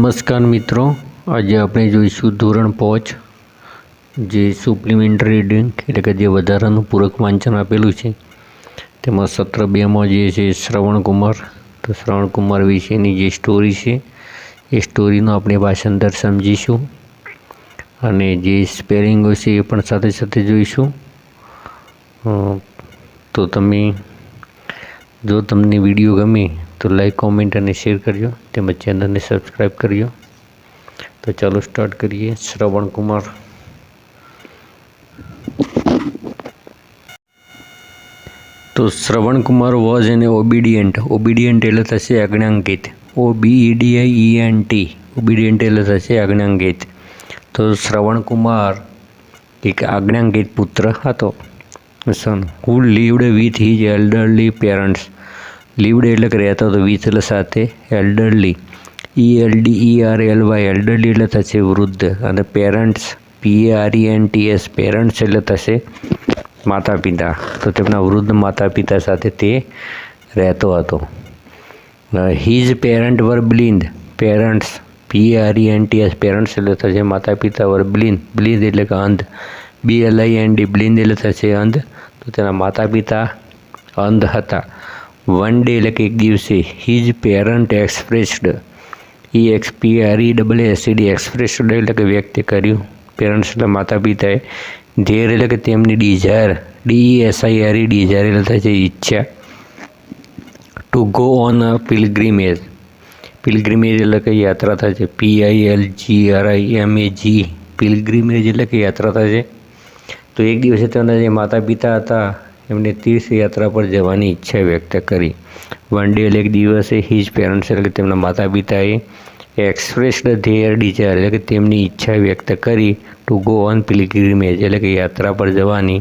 નમસ્કાર મિત્રો, આજે આપણે જોઈશું ધોરણ 5 જે સપ્લિમેન્ટરી રીડિંગ એટલે કે જે વધારાનું પૂરક વાંચન આપેલું છે તેમાં સત્ર 2માં જે છે શ્રવણકુમાર. તો શ્રવણકુમાર વિશેની જે સ્ટોરી છે એ સ્ટોરીનો આપણે ભાષાંતર સમજીશું અને જે સ્પેલિંગો છે એ પણ સાથે સાથે જોઈશું. તો જો તમને વિડીયો ગમે તો લાઈક, કોમેન્ટ અને શેર કરજો, તેમજ ચેનલને સબસ્ક્રાઈબ કરજો. તો ચાલો સ્ટાર્ટ કરીએ. શ્રવણકુમાર. તો શ્રવણકુમાર વોઝ એન ઓબિડિયન્ટ એટલે થશે આજ્ઞાંકિત. OBEDIENT ઓબિડિયન્ટ એટલે થશે આજ્ઞાંકિત. તો શ્રવણકુમાર એક આજ્ઞાંકિત પુત્ર હતો. સન હુ લીવડ વિથ હિઝ એલ્ડરલી પેરેન્ટ્સ. લીવડ એટલે કે રહેતો હતો, વિથ એટલે સાથે, એલ્ડરલી ELDERLY એલ્ડરલી એટલે થશે વૃદ્ધ, અને પેરેન્ટ્સ PARENTS પેરેન્ટ્સ એટલે થશે માતા પિતા. તો તેમના વૃદ્ધ માતા પિતા સાથે તે રહેતો હતો. હિઝ પેરેન્ટ વર બ્લિન્ડ. પેરેન્ટ્સ PARENTS પેરેન્ટ્સ એટલે થશે માતા પિતા વર બ્લિન્ડ એટલે કે અંધ, BLIND બ્લિન્ડ એટલે થશે અંધ. તો તેના માતા પિતા અંધ હતા. વન ડે એટલે કે એક દિવસે, his parent expressed EXPRESSED expressed એટલે કે વ્યક્ત કર્યું, પેરેન્ટ્સ એટલે માતા પિતાએ, ધેર એટલે કે તેમની ડિઝાયર DESIRE ડિઝાયર એટલે થાય છે ઈચ્છા, ટુ ગો ઓન અ પિલગ્રીમેજ. પિલગ્રીમેજ એટલે કે યાત્રા થાય છે, PILGRIMAG પિલગ્રીમેજ એટલે કે યાત્રા થાય છે. તો એક દિવસે તેના જે માતા પિતા હતા એમને તીર્થયાત્રા પર જવાની ઈચ્છા વ્યક્ત કરી. વન ડે એટલે એક દિવસે, હિઝ પેરેન્ટ્સ એટલે કે તેમના માતા પિતાએ, એક્સપ્રેસ્ડ ધેર ડિઝાયર એટલે કે તેમની ઈચ્છા વ્યક્ત કરી, ટુ ગો ઓન પિલગ્રીમેજ એટલે કે યાત્રા પર જવાની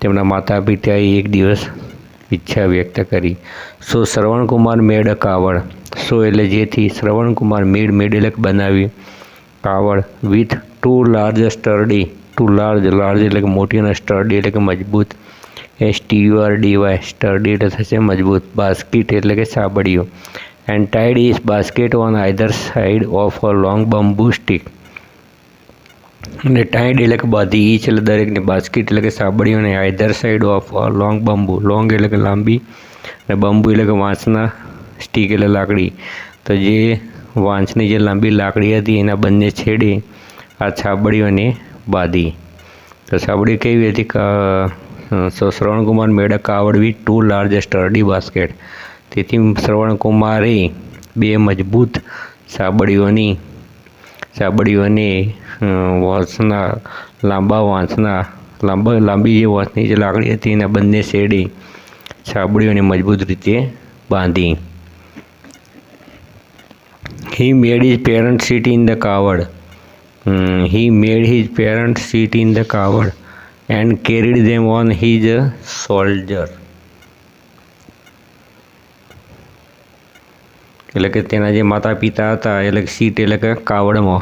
તેમના માતા પિતાએ એક દિવસ ઈચ્છા વ્યક્ત કરી. સો શ્રવણકુમાર મેડ અ કાવડ. સો એટલે જેથી, શ્રવણકુમાર મેડ એટલે કે બનાવી, કાવડ with two large sturdy. Two large એટલે કે મોટી, અને સ્ટર્ડી એટલે કે મજબૂત, STURDY સ્ટર્ડી એટલે થશે મજબૂત, બાસ્કેટ એટલે કે સાબડીઓ, and tied his basket on either side of a long bamboo stick. અને ટાઈડ એટલે કે બાંધી, ઈચ એટલે દરેકને, બાસ્કેટ એટલે કે સાબડીઓ, અને either side of a long બમ્બુ, long એટલે કે લાંબી, અને બમ્બુ એટલે કે વાંસના, સ્ટીક એટલે લાકડી. તો જે વાંસની જે લાંબી લાકડી હતી એના બંને છેડે આ છાબડીઓને બાંધી. તો છાબડી કેવી હતી? સો શ્રવણકુમાર મેડ અ કાવડ વિથ ટુ લાર્જ સ્ટર્ડી બાસ્કેટ. તેથી શ્રવણકુમારે બે મજબૂત છાબડીઓને લાંબી જે વાંસની જે લાકડી હતી એના બંને છેડે છાબડીઓને મજબૂત રીતે બાંધી. He made his parents sit in the cupboard. He made his parents sit in the cupboard and carried them on his shoulder. એટલે કે તેના જે માતા પિતા હતા, એટલે કે સીટ એટલે કે કાવડમાં,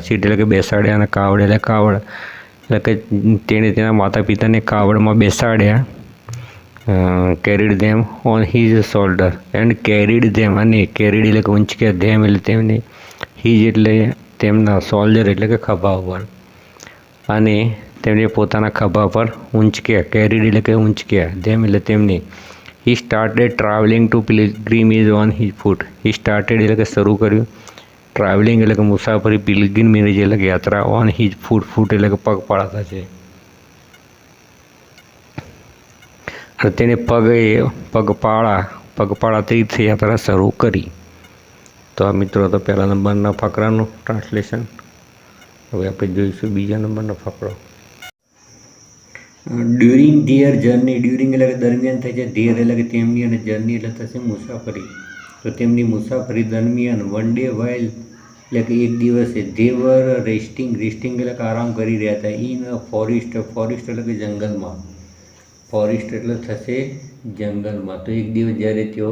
સીટ એટલે કે બેસાડ્યા, અને કાવડ એટલે કાવડ, એટલે કે તેણે તેના માતા પિતાને કાવડમાં બેસાડ્યા. Carried them on his shoulder and carried them, અને કેરીડ એટલે કે ઊંચક્યા, ધેમ એટલે તેમને, હિઝ એટલે તેમના, શોલ્ડર એટલે કે ખભા ઉપર, અને તેમને પોતાના ખભા પર ઊંચક્યા. કેરીડ એટલે કે ઊંચક્યા, ધેમ એટલે તેમને. He started travelling to pilgrimage on his foot. He started એટલે કે શરૂ કર્યું, ટ્રાવેલિંગ એટલે કે મુસાફરી, પિલગ્રીમેજ એટલે કે યાત્રા, ઓન હિઝ ફૂટ એટલે કે પગપાળા થશે. તેણે પગપાળા તીર્થયાત્રા શરૂ કરી. તો આ મિત્રો તો પહેલા નંબરના ફકરાનું ટ્રાન્સલેશન. હવે આપણે જોઈશું બીજા નંબરનો ફકરો. During their journey. ડ્યુરિંગ એટલે કે દરમિયાન થાય છે, ધીયર એટલે કે તેમની, અને જર્ની એટલે થશે મુસાફરી. તો તેમની મુસાફરી દરમિયાન, વન ડે વાઇલ એટલે કે એક દિવસે, ધે વર રેસ્ટિંગ એટલે કે આરામ કરી રહ્યા હતા, ઇન અ ફોરેસ્ટ એટલે કે જંગલમાં, ફોરેસ્ટ એટલે થશે જંગલમાં. તો એક દિવસ જ્યારે તેઓ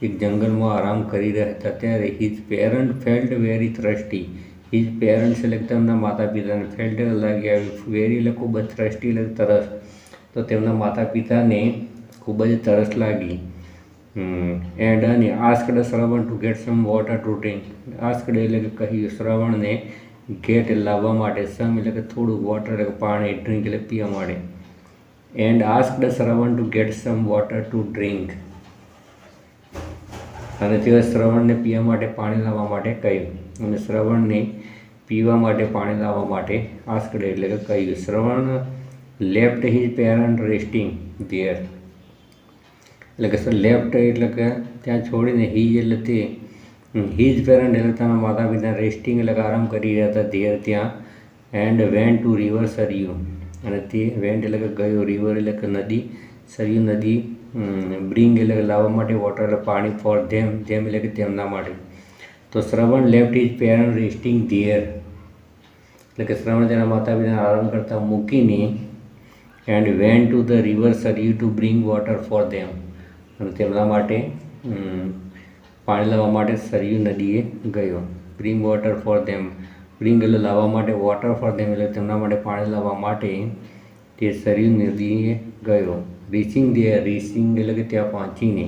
એક જંગલમાં આરામ કરી રહ્યા હતા ત્યારે his parent felt very thirsty. His parents એટલે તેમના માતા પિતાને, ફેલ્ટ એટલે લાગ્યા, વેરી એટલે ખૂબ જ, થર્સ્ટી એટલે તરસ. તો તેમના માતા પિતાને ખૂબ જ તરસ લાગી. એન્ડ અને આસ્કડ શ્રવણ two gate some water two drink. Asked એટલે કે કહ્યું શ્રવણને ગેટ લાવવા માટે, સમ એટલે કે થોડું, વોટર એટલે કે પાણી, ડ્રિંક એટલે પીવા માટે. And asked Shravan two gate some water two drink, અને તેઓ શ્રવણને પીવા માટે પાણી લાવવા માટે કહ્યું. અને શ્રવણને પીવા માટે પાણી લાવવા માટે આસ્કડ એટલે કે કહ્યું. Shravan left his parent resting there, એટલે કે લેફ્ટ એટલે કે ત્યાં છોડીને, હિઝ એટલે તે, હિઝ પેરેન્ટ એટલે તેના માતા પિતા, રેસ્ટિંગ એટલે કે આરામ કરી રહ્યા હતા, ધેર ત્યાં. And went two river Saryu, અને તે વેન્ટ એટલે કે ગયો, રિવર એટલે કે નદી, સરયુ નદી, બ્રિંગ એટલે કે લાવવા માટે, વોટર એટલે પાણી, ફોર ધેમ, ધેમ એટલે કે તેમના માટે. તો Shravan left his parent resting there, એટલે કે શ્રવણ તેના માતા પિતાને આરામ કરતા મૂકીને, and went to the river Sarayu to bring water for them, અને તેમના માટે પાણી લાવવા માટે સરયુ નદીએ ગયો. Bring water for them, bring એટલે લાવવા માટે, વોટર ફોર ધેમ એટલે તેમના માટે પાણી લાવવા માટે તે સરયુ નદીએ ગયો. રીચિંગ ધેર, રીચિંગ એટલે કે ત્યાં પહોંચીને,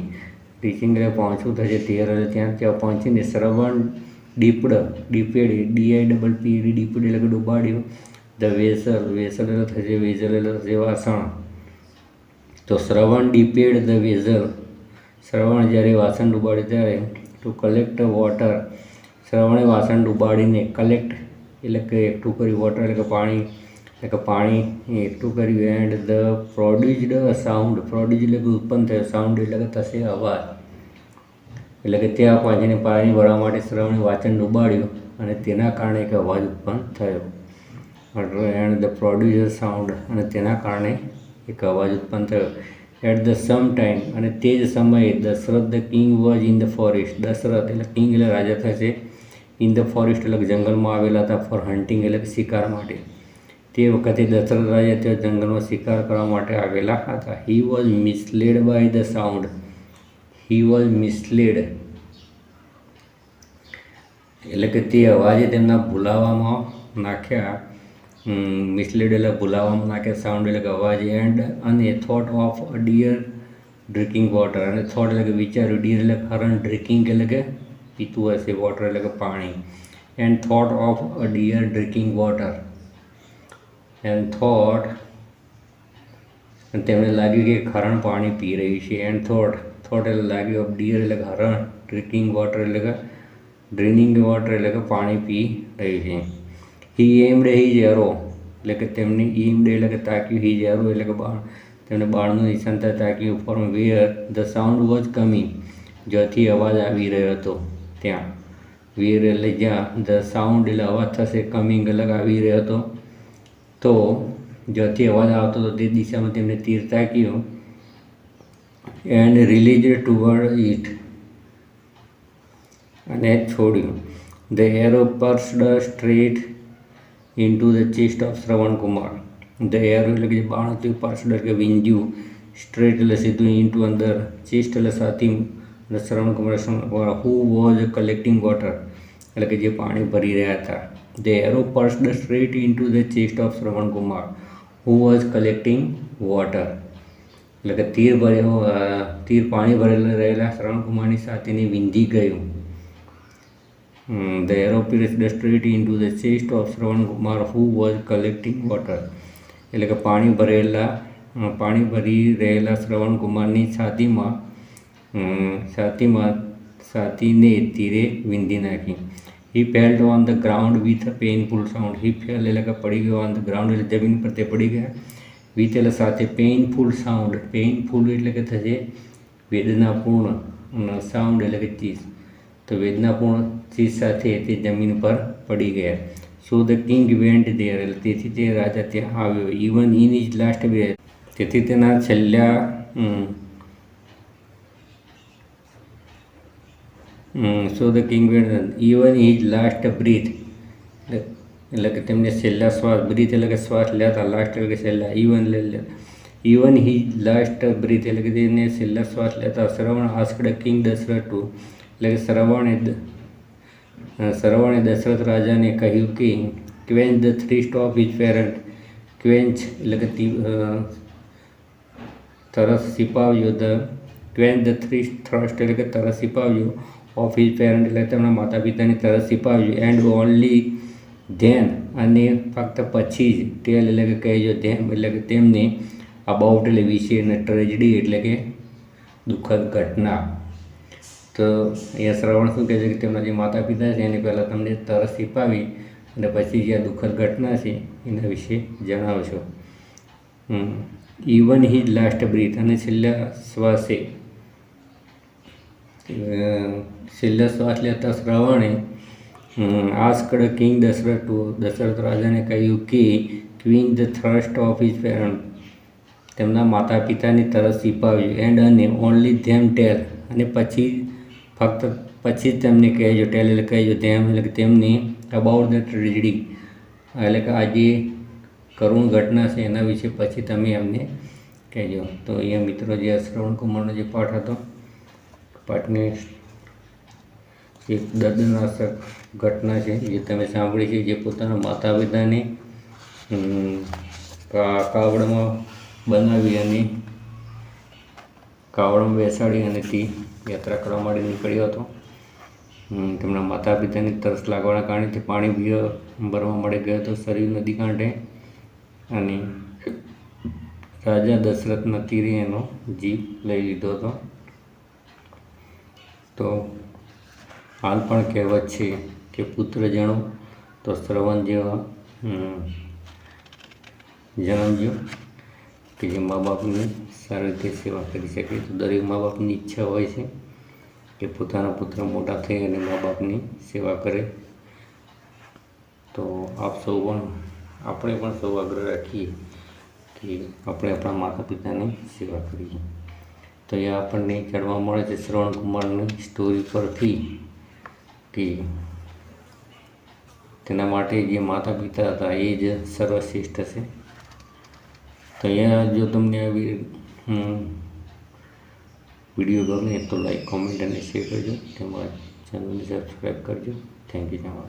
રીચિંગ એટલે પહોંચવું થશે, ધેર એટલે ત્યાં પહોંચીને. શ્રવણ ડીપડ, ડીપેડ, DIPPED, ડીપડ એટલે કે ડૂબાડ્યું. ધ વેસલ, વેસલ એટલે થશે, વેઝલ એટલે થશે વાસણ. તો શ્રવણ ડીપેડ ધ વેઝલ, શ્રવણ જ્યારે વાસણ ડૂબાડ્યું ત્યારે, ટુ કલેક્ટ વોટર, શ્રવણે વાસણ ડૂબાડીને, કલેક્ટ એટલે કે એકઠું કર્યું, વોટર એટલે કે પાણી, એટલે કે પાણી એકઠું કર્યું. And the produced sound, produce એટલે કે ઉત્પન્ન થયો, સાઉન્ડ એટલે કે થશે અવાજ, એટલે કે ત્યાં પહોંચીને પાણી ભરવા માટે શ્રવણે વાસણ ડૂબાડ્યું, અને તેના કારણે એક અવાજ ઉત્પન્ન થયો. એન્ડ ધ પ્રોડ્યુસ સાઉન્ડ, અને તેના કારણે એક અવાજ ઉત્પન્ન થયો. એટ ધ સમ ટાઈમ, અને તે જ સમયે, Dasharath the king was in the forest, Dasharath એટલે કિંગ એટલે રાજા થશે, ઇન ધ ફોરેસ્ટ એટલે કે જંગલમાં આવેલા હતા, ફોર હન્ટિંગ એટલે કે શિકાર માટે. તે વખતે દશરથ રાજા ત્યાં જંગલમાં શિકાર કરવા માટે આવેલા હતા. He was misled by the sound, he was misled એટલે કે તે અવાજે તેમના ભૂલાવામાં નાખ્યા, મિસલેડ એટલે ભૂલાવામાં નાખ્યા, સાઉન્ડ એટલે કે અવાજ. એન્ડ અને thought of a deer drinking water, અને થોટ એટલે કે વિચાર્યું, ડિયર એટલે હરણ, ડ્રિંકિંગ એટલે કે પીતું હશે, વોટર એટલે કે પાણી. And thought of a deer drinking water, and thought તેમને લાગ્યું કે હરણ પાણી પી રહ્યું છે. એન્ડ થોટ, થોટ એટલે લાગ્યું, ઓફ ડિયર એટલે કે હરણ, ડ્રિંકિંગ વોટર એટલે કે ડ્રિંકિંગ વોટર એટલે કે પાણી પી રહ્યું છે. હી એમ્ડ હિઝ એરો, એટલે કે તેમની એમ્ડ એટલે કે તાક્યું, હિઝ એરો એટલે કે બાણ, તેમને બાણનું નિશાન તાક્યું. From where the sound was coming, જ્યાંથી અવાજ આવી રહ્યો હતો ત્યાં. વેર એટલે જ્યાં, ધ સાઉન્ડ એટલે અવાજ થશે, કમિંગ એટલે આવી રહ્યો હતો, તો જ્યાંથી અવાજ આવતો હતો તે દિશામાં તેમને તીર તાક્યું. એન્ડ રિલીઝડ ટુવર્ડ ઇટ, અને છોડ્યું. The arrow pierced straight into the chest of Shravan Kumar, the arrow એટલે કે બાણ હતું, પર્સ્ડ એટલે કે વીંજ્યું, સ્ટ્રેટ એટલે સીધું, ઇન્ટુ અંદર, ચેસ્ટ એટલે છાતી, અને Shravan Kumar who was collecting water, એટલે કે જે પાણી ભરી રહ્યા હતા. The arrow pierced straight into the chest of Shravan Kumar who was collecting water, એટલે કે તીર પાણી ભરેલા રહેલા શ્રવણ કુમારની છાતીને વીંધી ગયું. The arrow pierced straight into the chest of Shravan Kumar who was collecting water, એટલે કે પાણી ભરી રહેલા શ્રવણ કુમારની છાતીને તીરે વીંધી નાખી. He fell on the ground with a painful sound, he fell એટલે કે પડી ગયો, on the ground એટલે જમીન પર તે પડી ગયા, with એટલે સાથે, painful sound, painful એટલે કે થશે વેદનાપૂર્ણ, સાઉન્ડ એટલે કે ચીસ, તો વેદનાપૂર્ણ ચીજ સાથે તે જમીન પર પડી ગયા. So the king went there, એટલે તેથી તે રાજા ત્યાં આવ્યો. Even in his last breath, તેથી તેના છેલ્લા so the king went even his last breath, એટલે કે તેમને છેલ્લા શ્વાસ, બ્રીથ એટલે કે શ્વાસ લેતા, લાસ્ટ એટલે કે છેલ્લા, ઇવન હિઝ લાસ્ટ બ્રીથ એટલે કે તેને છેલ્લા શ્વાસ લેતા. શ્રવણ આસ્કડ કિંગ દશરથ ટુ, એટલે કે શ્રવણે દશરથ રાજાને કહ્યું કે ક્વેન્ચ ધ થ્રિસ્ટ ઓફ હિઝ પેરેન્ટ, ક્વેન્ચ એટલે કે તરસ, સિપાવ્યો, ધ ક્વેન્ચ ધ થર્સ્ટ એટલે કે તરસ છીપાવજો ઓફ હિઝ પેરેન્ટ એટલે તેમના માતા પિતાની તરસ છીપાવજો એન્ડ ઓનલી ધેન અને ફક્ત પછી જ ટેલ એટલે કે કહેજો ધેમ એટલે કે તેમને અબાઉટ એટલે વિશે અને ટ્રેજડી એટલે કે દુઃખદ ઘટના. તો અહીંયા શ્રવણ શું કહે છે કે તેમના જે માતા પિતા છે એની પહેલાં તમને તરસ છીપાવી અને પછી જે આ દુઃખદ ઘટના છે એના વિશે જણાવશો. ઇવન હિઝ લાસ્ટ બ્રીથ અને છેલ્લા શ્વાસે લેતા શ્રવણે આસ્કડ કિંગ દશરથ રાજાને કહ્યું કે quench the thirst of his parent તેમના માતા પિતાની તરસ છીપાવ્યું એન્ડ અને ઓનલી ધેમ ટેલ અને પછી ફક્ત પછી જ તેમને કહેજો ટેલ એટલે કહેજો ધેમ એટલે કે તેમની અબાઉટ ધ ટ્રેજડી એટલે કે આ જે કરુણ ઘટના છે એના વિશે પછી તમે એમને કહેજો. તો અહીંયા મિત્રો જે શ્રવણ કુમારનો જે પાઠ હતો પાઠની એક દર્દનાશક ઘટના છે જે તમે સાંભળી છે, જે પોતાના માતા પિતાને કાવડમાં બનાવી અને કાવડમાં બેસાડી અને તે યાત્રા કરવા માટે નીકળ્યો હતો. તેમના માતા પિતાની તરસ લાગવાના કારણે તે પાણી ભરવા માટે ગયો હતો સરયુ નદી કાંઠે અને રાજા દશરથના તીરે એનો જીવ લઈ લીધો હતો. તો હાલ પણ કહેવત છે કે પુત્ર જણો તો શ્રવણ જેવા જન્મજો કે જે મા બાપની સારી રીતે સેવા કરી શકે. તો દરેક મા બાપની ઈચ્છા હોય છે કે પોતાના પુત્ર મોટા થઈ અને મા બાપની સેવા કરે. તો આપણે પણ સૌ આગ્રહ રાખીએ કે આપણે આપણા માતા પિતાની સેવા કરીએ. તો એ આપણને જાણવા મળે છે શ્રવણ કુમારની સ્ટોરી પરથી કે તેના માટે જે માતા પિતા હતા એ જ સર્વશ્રેષ્ઠ છે. તો અહીંયા જો તમને આ વિડીયો ગમે તો લાઈક કોમેન્ટ અને શેર કરજો, તેમજ ચેનલને સબસ્ક્રાઈબ કરજો. Thank you.